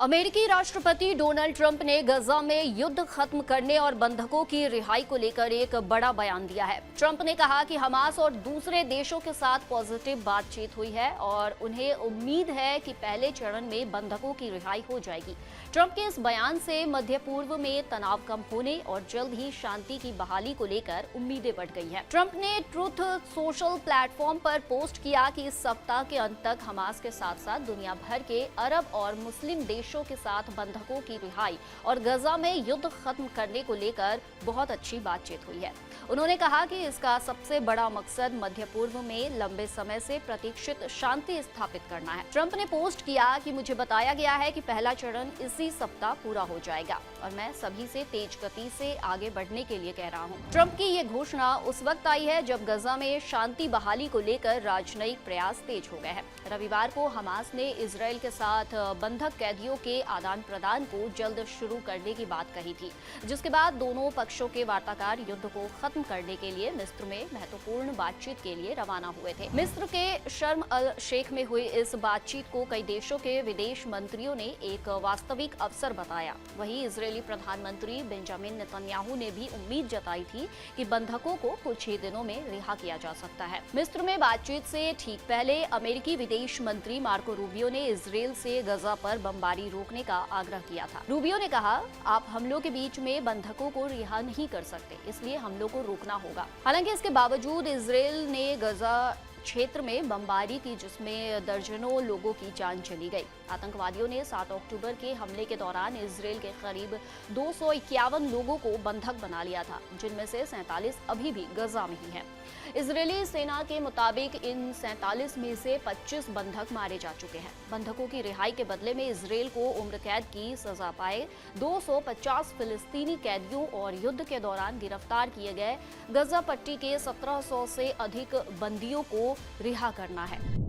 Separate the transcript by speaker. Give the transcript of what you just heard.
Speaker 1: अमेरिकी राष्ट्रपति Donald Trump ने गजा में युद्ध खत्म करने और बंधकों की रिहाई को लेकर एक बड़ा बयान दिया है। ट्रंप ने कहा कि हमास और दूसरे देशों के साथ पॉजिटिव बातचीत हुई है और उन्हें उम्मीद है कि पहले चरण में बंधकों की रिहाई हो जाएगी। ट्रंप के इस बयान से मध्य पूर्व में तनाव कम होने और जल्द ही शांति की बहाली को लेकर उम्मीदें बढ़ गई हैं। ट्रंप ने ट्रूथ सोशल प्लेटफॉर्म पर पोस्ट किया कि इस सप्ताह के अंत तक हमास के साथ साथ दुनिया भर के अरब और मुस्लिम देशों के साथ बंधकों की रिहाई और गजा में युद्ध खत्म करने को लेकर बहुत अच्छी बातचीत हुई है। उन्होंने कहा कि इसका सबसे बड़ा मकसद मध्य पूर्व में लंबे समय से प्रतीक्षित शांति स्थापित करना है। ट्रंप ने पोस्ट किया कि मुझे बताया गया है कि पहला चरण इसी सप्ताह पूरा हो जाएगा और मैं सभी से तेज गति से आगे बढ़ने के लिए कह रहा हूं। ट्रंप की ये घोषणा उस वक्त आई है जब गजा में शांति बहाली को लेकर राजनयिक प्रयास तेज हो गए हैं। रविवार को हमास ने इजरायल के साथ बंधक कैदियों के आदान प्रदान को जल्द शुरू करने की बात कही थी, जिसके बाद दोनों पक्षों के वार्ताकार युद्ध को खत्म करने के लिए मिस्र में महत्वपूर्ण बातचीत के लिए रवाना हुए थे। मिस्र के शर्म अल शेख में हुई इस बातचीत को कई देशों के विदेश मंत्रियों ने एक वास्तविक अवसर बताया। वहीं इजरायली प्रधानमंत्री बेंजामिन नेतन्याहू ने भी उम्मीद जताई थी कि बंधकों को कुछ ही दिनों में रिहा किया जा सकता है। मिस्र में बातचीत से ठीक पहले अमेरिकी विदेश मंत्री मार्को रूबियो ने इजरायल से गजा पर बमबारी रोकने का आग्रह किया था। रूबियो ने कहा, आप हमलों के बीच में बंधकों को रिहा नहीं कर सकते, इसलिए हमलों को रोकना होगा। हालांकि इसके बावजूद इजरायल ने गजा क्षेत्र में बमबारी की, जिसमें दर्जनों लोगों की जान चली गई। आतंकवादियों ने 7 अक्टूबर के हमले के दौरान इजरायल के करीब 251 लोगों को बंधक बना लिया था, जिनमें से 47 अभी भी गजा में ही हैं। इजरायली सेना के मुताबिक इन 47 में से 25 बंधक मारे जा चुके हैं। बंधकों की रिहाई के बदले में इजरायल को उम्र कैद की सजा पाए 250 फिलिस्तीनी कैदियों और युद्ध के दौरान गिरफ्तार किए गए गजा पट्टी के 1700 से अधिक बंदियों को रिहा करना है।